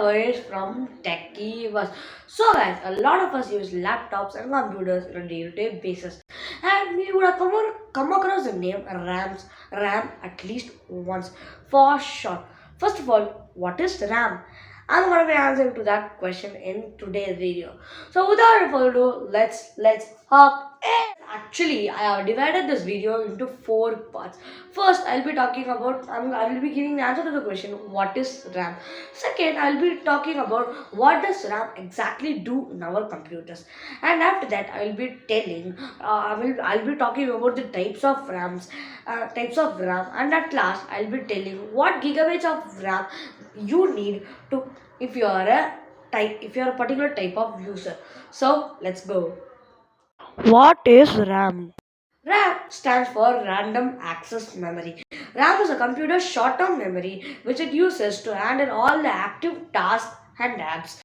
Varesh from Techie. So guys, a lot of us use laptops and computers on a day-to-day basis, and we would have come across the name RAM at least once for sure. First of all, what is RAM? I'm gonna be answering to that question in today's video. So without further ado, let's hop in. Actually, I have divided this video into four parts. First, I will be giving the answer to the question what is RAM. Second, I'll be talking about what does RAM exactly do in our computers. And after that, I'll be talking about the types of RAM. And at last, I'll be telling what gigabytes of RAM you need to if you are if you are a particular type of user. So let's go. What is RAM? RAM stands for Random Access Memory. RAM is a computer's short-term memory which it uses to handle all the active tasks and apps.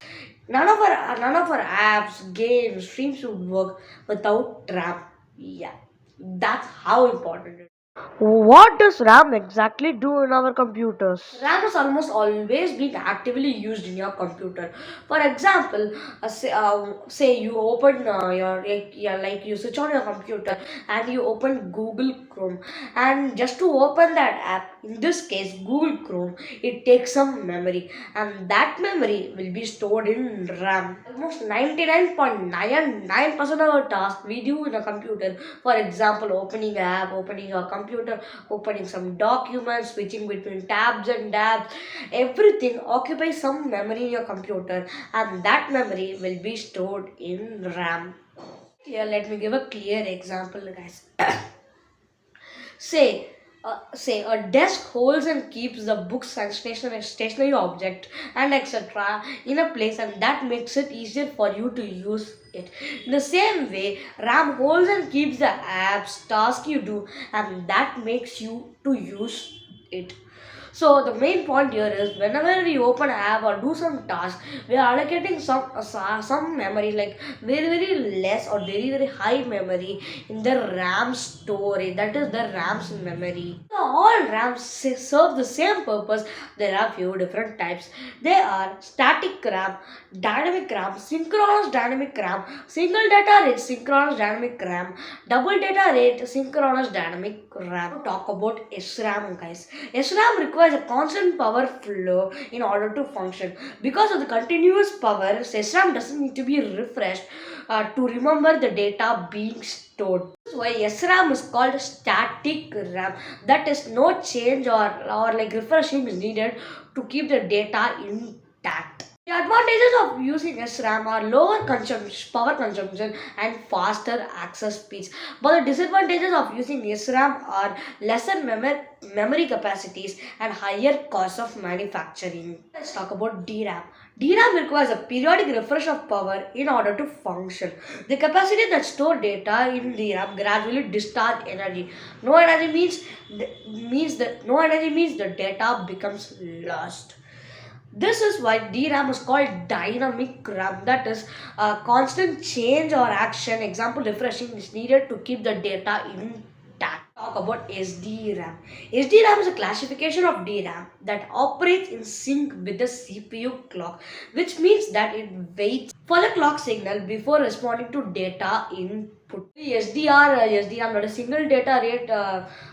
None of our apps, games, streams would work without RAM. Yeah, that's how important it is. What does RAM exactly do in our computers? RAM is almost always being actively used in your computer. For example, say you open like you switch on your computer and you open Google Chrome, and just to open that app, in this case Google Chrome, it takes some memory, and that memory will be stored in RAM. Almost 99.99% of our tasks we do in a computer, for example, opening an app, opening a computer, opening some documents, switching between tabs and tabs, everything occupies some memory in your computer, and that memory will be stored in RAM. Here, let me give a clear example, guys. Say a desk holds and keeps the books and stationary object and etc. in a place, and that makes it easier for you to use it. In the same way, RAM holds and keeps the apps, tasks you do, and that makes you to use it. So the main point here is whenever we open an app or do some task, we are allocating some memory, like very less or very high memory in the RAM storage. That is the RAM's memory. So all RAMs serve the same purpose. There are few different types. They are static RAM, dynamic RAM, synchronous dynamic RAM, single data rate synchronous dynamic RAM, double data rate synchronous dynamic RAM. Talk about SRAM, guys. SRAM requires a constant power flow in order to function. Because of the continuous power, SRAM doesn't need to be refreshed to remember the data being stored. That's why SRAM is called static RAM. That is, no change or like refreshing is needed to keep the data intact. The advantages of using SRAM are lower power consumption and faster access speeds. But the disadvantages of using SRAM are lesser memory capacities and higher cost of manufacturing. Let's talk about DRAM. DRAM requires a periodic refresh of power in order to function. The capacity that store data in DRAM gradually discharge energy. No energy no energy means the data becomes lost. This is why DRAM is called dynamic RAM. That is, constant change or action, example refreshing, is needed to keep the data intact. Talk about SDRAM. SDRAM is a classification of DRAM that operates in sync with the CPU clock, which means that it waits for the clock signal before responding to data input. The SDRAM, that is single data rate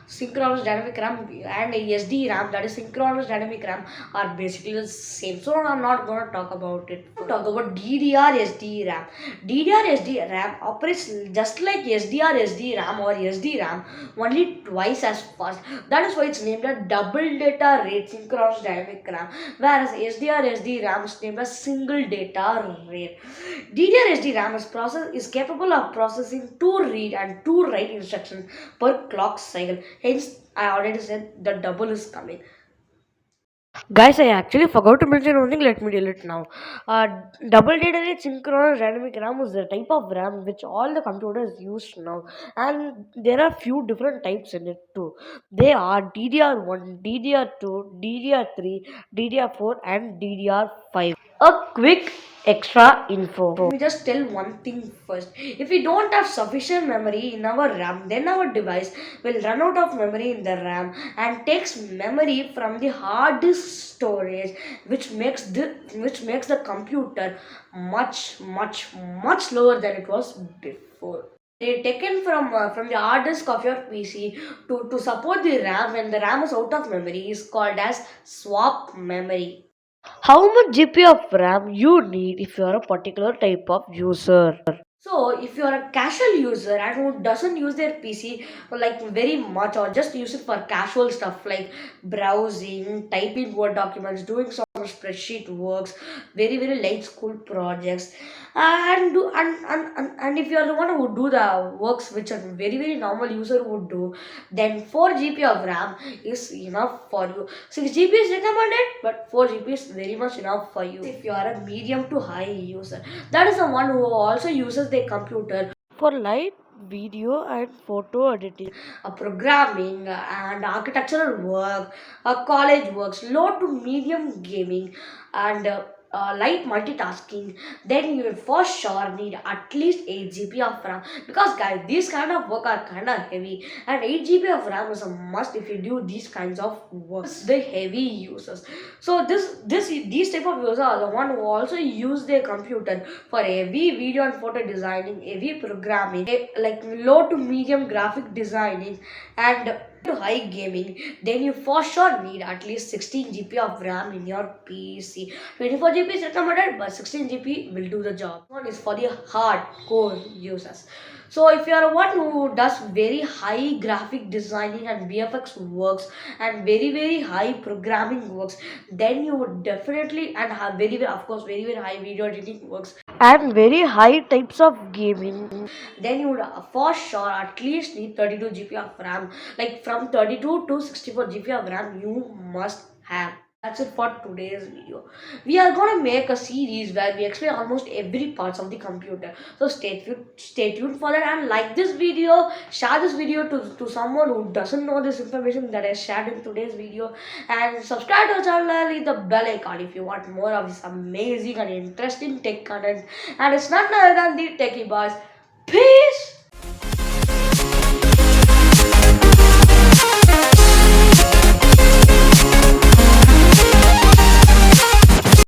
synchronous dynamic RAM, and SDRAM, that is synchronous dynamic RAM, are basically the same. So I'm not going to talk about it. Talk about DDR SDRAM. DDR SDRAM operates just like SDR SDRAM or SDRAM, only twice as fast. That is why it's named a double data rate synchronous dynamic RAM, whereas SDR SDRAM is named as single data rate. DDR SDRAM is capable of processing two read and two write instructions per clock cycle. Hence, I already said the double is coming. Guys, I actually forgot to mention one thing. Let me tell it now. Double data rate synchronous dynamic RAM is the type of RAM which all the computers use now, and there are few different types in it too. They are DDR1, DDR2, DDR3, DDR4, and DDR5. A quick extra info. Let me just tell one thing first. If we don't have sufficient memory in our RAM, then our device will run out of memory in the RAM and takes memory from the hard disk storage, which makes the computer much slower than it was before. They taken from the hard disk of your PC to support the RAM when the RAM is out of memory is called as swap memory. How much GB of RAM you need if you are a particular type of user? So, if you are a casual user and who doesn't use their PC like very much or just use it for casual stuff like browsing, typing Word documents, doing some spreadsheet works, very light school projects, and if you are the one who do the works which a very normal user would do, then 4 GB of RAM is enough for you. 6 GB is recommended, but 4 GB is very much enough for you if you are a medium to high user. That is the one who also uses their computer for light video and photo editing, programming and architectural work, college works, low to medium gaming, and light multitasking. Then you will for sure need at least 8 GB of RAM, because guys, these kind of work are kind of heavy, and 8 GB of RAM is a must if you do these kinds of works. The heavy users. So these type of users are the one who also use their computer for heavy video and photo designing, heavy programming, like low to medium graphic designing, and to high gaming. Then you for sure need at least 16 GB of RAM in your PC. 24 GB is recommended, but 16 GB will do the job. One is for the hardcore users. So if you are one who does very high graphic designing and VFX works and very high programming works, then you would definitely and have of course very high video editing works and very high types of gaming, then you would for sure at least need 32 GB of RAM. Like from 32 to 64 GB of RAM you must have. That's it for today's video. We are gonna make a series where we explain almost every parts of the computer. So stay tuned for that, and like this video, share this video to someone who doesn't know this information that I shared in today's video, and subscribe to our channel, hit the bell icon if you want more of this amazing and interesting tech content. And it's none other than the Techie Boys. Peace!